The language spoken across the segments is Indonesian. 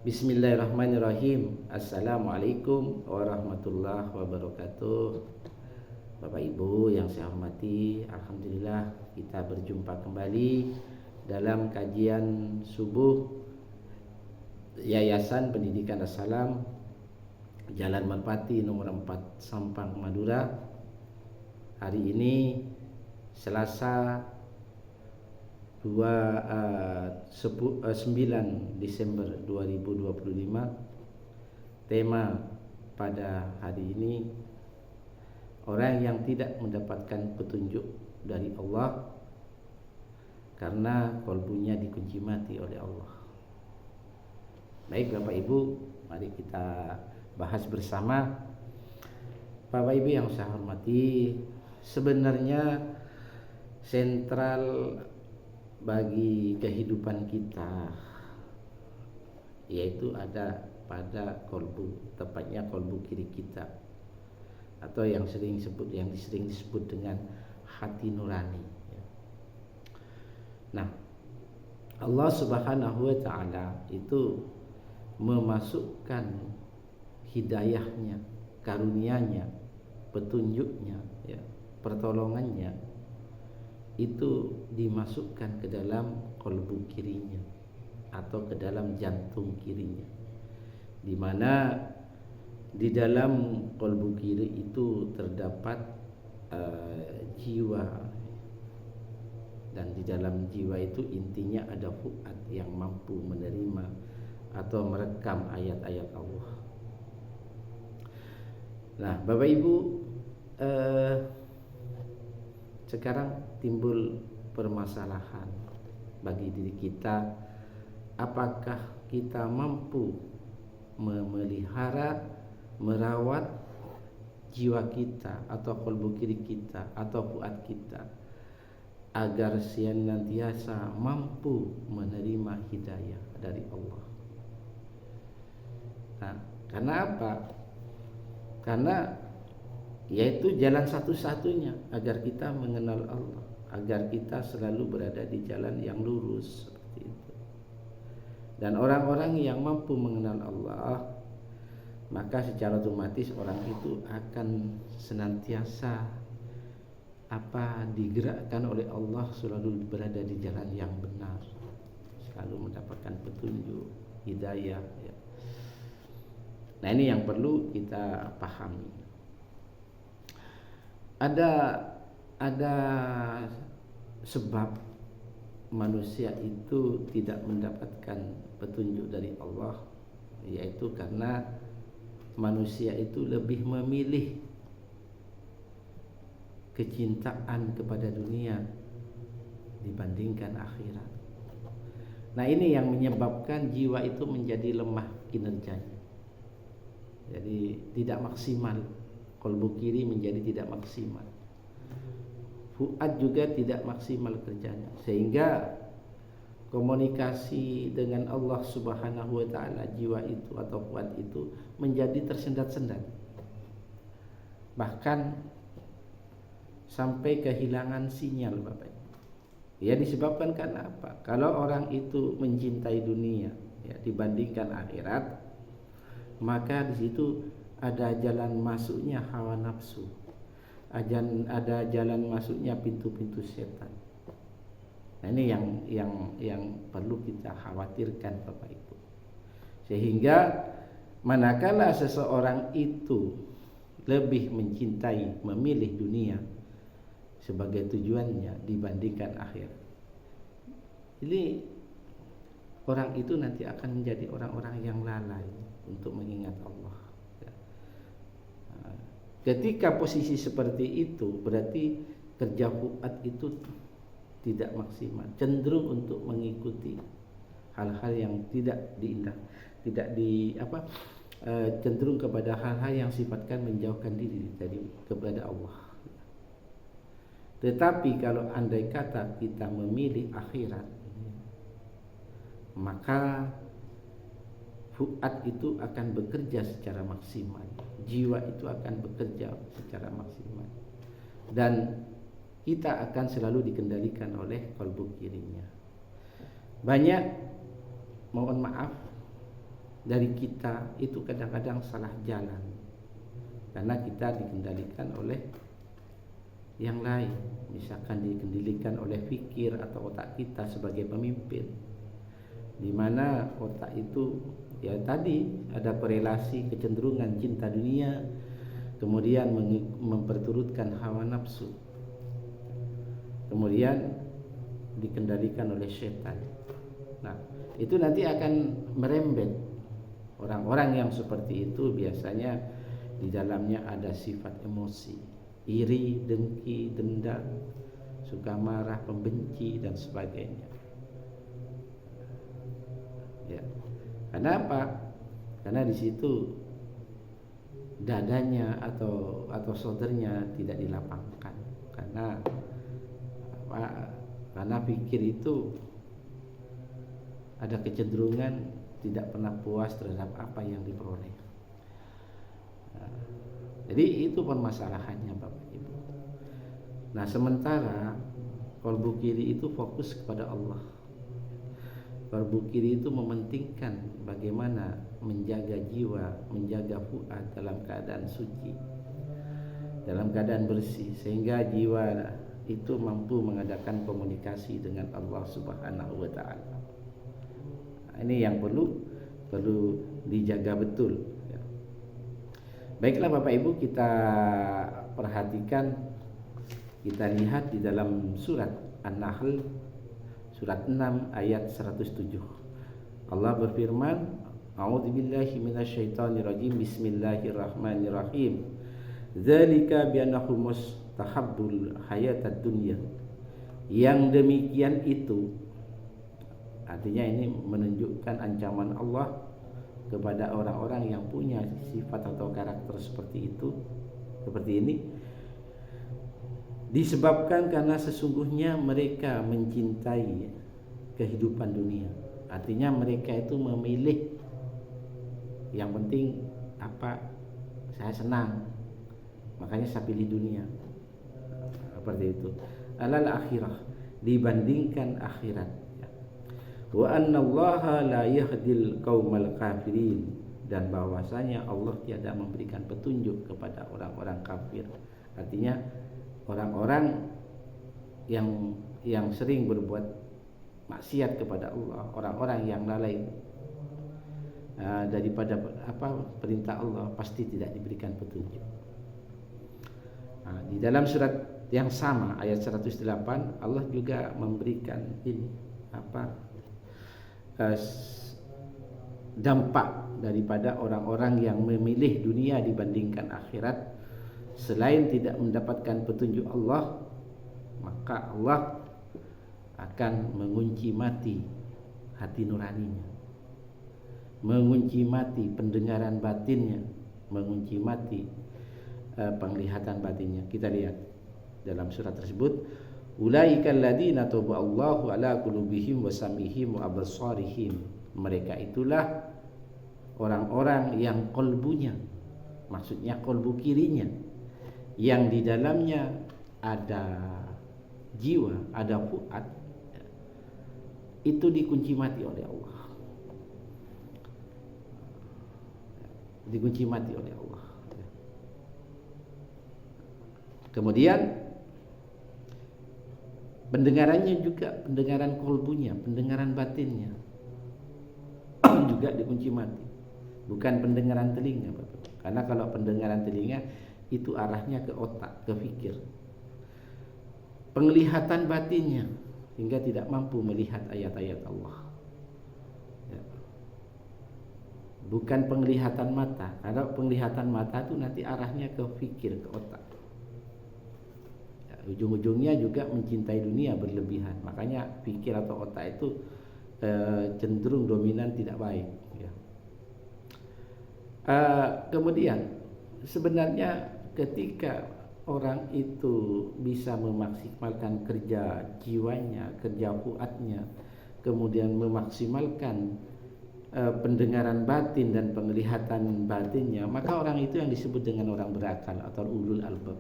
Bismillahirrahmanirrahim. Assalamualaikum warahmatullahi wabarakatuh. Bapak Ibu yang saya hormati, alhamdulillah kita berjumpa kembali dalam kajian subuh Yayasan Pendidikan As-Salam, Jalan Merpati nomor 4 Sampang, Madura. Hari ini Selasa 9 Desember 2025. Tema pada hari ini, orang yang tidak mendapatkan petunjuk dari Allah karena kalbunya dikunci mati oleh Allah. Baik Bapak Ibu, mari kita bahas bersama. Bapak Ibu yang saya hormati, sebenarnya sentral bagi kehidupan kita yaitu ada pada kolbu, tepatnya kolbu kiri kita, atau yang sering disebut dengan hati nurani. Nah, Allah Subhanahu wa taala itu memasukkan hidayahnya, karunia-Nya, petunjuknya, pertolongannya itu dimasukkan ke dalam kolbu kirinya atau ke dalam jantung kirinya, di mana di dalam kolbu kiri itu terdapat jiwa, dan di dalam jiwa itu intinya ada fuad yang mampu menerima atau merekam ayat-ayat Allah. Nah, Bapak Ibu, sekarang timbul permasalahan bagi diri kita, apakah kita mampu memelihara, merawat jiwa kita atau kolbu kiri kita atau fuad kita agar senantiasa mampu menerima hidayah dari Allah. Nah, karena apa? Karena yaitu jalan satu-satunya agar kita mengenal Allah, agar kita selalu berada di jalan yang lurus seperti itu. Dan orang-orang yang mampu mengenal Allah, maka secara otomatis orang itu akan senantiasa digerakkan oleh Allah selalu berada di jalan yang benar, selalu mendapatkan petunjuk, hidayah. Nah, ini yang perlu kita pahami. Ada sebab manusia itu tidak mendapatkan petunjuk dari Allah, yaitu karena manusia itu lebih memilih kecintaan kepada dunia dibandingkan akhirat. Nah, ini yang menyebabkan jiwa itu menjadi lemah kinerjanya, jadi tidak maksimal. Kolbu kiri menjadi tidak maksimal, fuad juga tidak maksimal kerjanya, sehingga komunikasi dengan Allah Subhanahu wa taala jiwa itu atau fuad itu menjadi tersendat-sendat, bahkan sampai kehilangan sinyal, Bapak. Ya, disebabkan karena apa? Kalau orang itu mencintai dunia dibandingkan akhirat, maka di situ ada jalan masuknya hawa nafsu, ada jalan masuknya pintu-pintu setan. Nah, ini yang perlu kita khawatirkan, Bapak Ibu. Sehingga manakala seseorang itu lebih mencintai, memilih dunia sebagai tujuannya dibandingkan akhirat, ini orang itu nanti akan menjadi orang-orang yang lalai untuk mengingat Allah. Ketika posisi seperti itu, berarti kerja fuad itu tidak maksimal, cenderung untuk mengikuti hal-hal yang cenderung kepada hal-hal yang sifatkan menjauhkan diri kepada Allah. Tetapi kalau andai kata kita memilih akhirat, maka fuad itu akan bekerja secara maksimal, jiwa itu akan bekerja secara maksimal, dan kita akan selalu dikendalikan oleh kalbu kirinya. Banyak, mohon maaf, dari kita itu kadang-kadang salah jalan, karena kita dikendalikan oleh yang lain. Misalkan dikendalikan oleh pikir atau otak kita sebagai pemimpin, di mana otak itu ya tadi ada korelasi kecenderungan cinta dunia, kemudian memperturutkan hawa nafsu, kemudian dikendalikan oleh setan. Nah, itu nanti akan merembet. Orang-orang yang seperti itu biasanya di dalamnya ada sifat emosi, iri, dengki, dendam, suka marah, pembenci dan sebagainya. Ya. Karena apa? Karena di situ dadanya atau sodernya tidak dilapangkan. Karena apa? Karena pikir itu ada kecenderungan tidak pernah puas terhadap apa yang diperoleh. Jadi itu permasalahannya Bapak Ibu. Nah, sementara kalbu kiri itu fokus kepada Allah. Kalbu kiri itu mementingkan bagaimana menjaga jiwa, menjaga fuad dalam keadaan suci, dalam keadaan bersih, sehingga jiwa itu mampu mengadakan komunikasi dengan Allah Subhanahu wa taala. Ini yang perlu dijaga betul ya. Baiklah Bapak Ibu, kita perhatikan, kita lihat di dalam surat An-Nahl surat 6 ayat 107. Allah berfirman, A'udzubillahi minasyaitonirrajim, Bismillahirrahmanirrahim. Dzalika biannahum mustahabbul hayatad dunya. Yang demikian itu, artinya ini menunjukkan ancaman Allah kepada orang-orang yang punya sifat atau karakter seperti itu, seperti ini, disebabkan karena sesungguhnya mereka mencintai kehidupan dunia. Artinya mereka itu memilih yang penting apa, saya senang, makanya saya pilih dunia, seperti itu. Alal akhirah, dibandingkan akhirat. Wa annallaha la yahdil qaumal kafirin, dan bahwasanya Allah tiada memberikan petunjuk kepada orang-orang kafir. Artinya orang-orang yang sering berbuat maksiat kepada Allah, orang-orang yang lalai daripada perintah Allah, pasti tidak diberikan petunjuk. Di dalam surat yang sama ayat 108 Allah juga memberikan ini dampak daripada orang-orang yang memilih dunia dibandingkan akhirat. Selain tidak mendapatkan petunjuk Allah, maka Allah akan mengunci mati hati nuraninya, mengunci mati pendengaran batinnya, mengunci mati penglihatan batinnya. Kita lihat dalam surat tersebut, ulaikal ladzina taballahu ala qulubihim wa sam'ihim wa absarihim. Mereka itulah orang-orang yang kolbunya, maksudnya kolbu kirinya, yang di dalamnya ada jiwa, ada fuad, itu dikunci mati oleh Allah, dikunci mati oleh Allah. Kemudian pendengarannya juga, pendengaran kolbunya, pendengaran batinnya juga dikunci mati. Bukan pendengaran telinga, Bapak. Karena kalau pendengaran telinga itu arahnya ke otak, ke fikir. Penglihatan batinnya hingga tidak mampu melihat ayat-ayat Allah. Ya. Bukan penglihatan mata. Karena penglihatan mata itu nanti arahnya ke fikir, ke otak. Ya, ujung-ujungnya juga mencintai dunia berlebihan. Makanya fikir atau otak itu cenderung dominan, tidak baik ya. Kemudian sebenarnya ketika orang itu bisa memaksimalkan kerja jiwanya, kerja fuadnya, kemudian memaksimalkan pendengaran batin dan penglihatan batinnya, maka orang itu yang disebut dengan orang berakal atau ulul albab.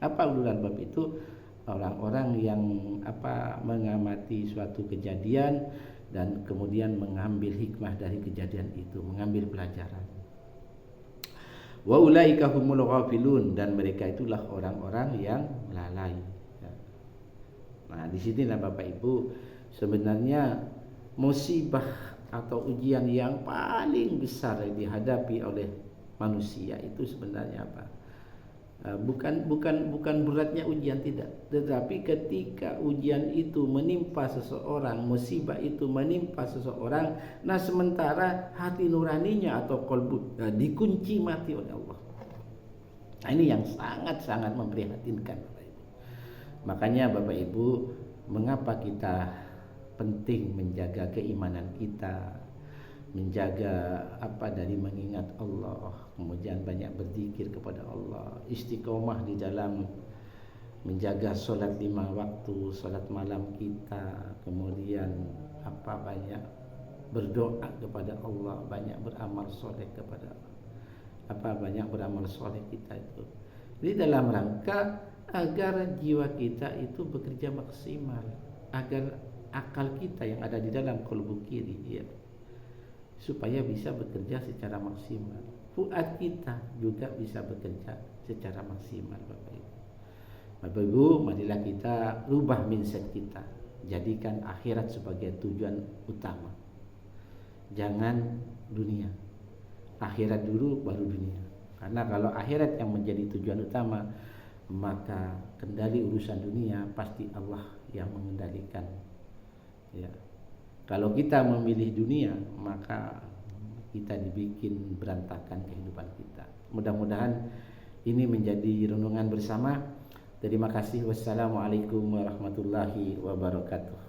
Apa ulul albab itu? Orang-orang yang mengamati suatu kejadian, dan kemudian mengambil hikmah dari kejadian itu, mengambil pelajaran. Wa ulaika humul ghafilun, dan mereka itulah orang-orang yang lalai. Nah, di sinilah Bapak Ibu sebenarnya musibah atau ujian yang paling besar yang dihadapi oleh manusia itu sebenarnya apa? Bukan beratnya ujian, tidak, tetapi ketika ujian itu menimpa seseorang, musibah itu menimpa seseorang, nah sementara hati nuraninya atau qalbu dikunci mati oleh Allah. Nah, ini yang sangat-sangat memprihatinkan Bapak Ibu. Makanya Bapak Ibu, mengapa kita penting menjaga keimanan kita, menjaga dari mengingat Allah, kemudian banyak berzikir kepada Allah, istiqomah di dalam menjaga sholat 5 waktu, sholat malam kita, kemudian banyak berdoa kepada Allah, banyak beramal soleh kepada banyak beramal soleh kita itu. Jadi dalam rangka agar jiwa kita itu bekerja maksimal, agar akal kita yang ada di dalam qalbu kiri supaya bisa bekerja secara maksimal. Fuad kita juga bisa bekerja secara maksimal Bapak Ibu. Bapak Ibu, marilah kita rubah mindset kita. Jadikan akhirat sebagai tujuan utama. Jangan dunia. Akhirat dulu baru dunia. Karena kalau akhirat yang menjadi tujuan utama, maka kendali urusan dunia pasti Allah yang mengendalikan. Ya. Kalau kita memilih dunia, maka kita dibikin berantakan kehidupan kita. Mudah-mudahan ini menjadi renungan bersama. Terima kasih. Wassalamualaikum warahmatullahi wabarakatuh.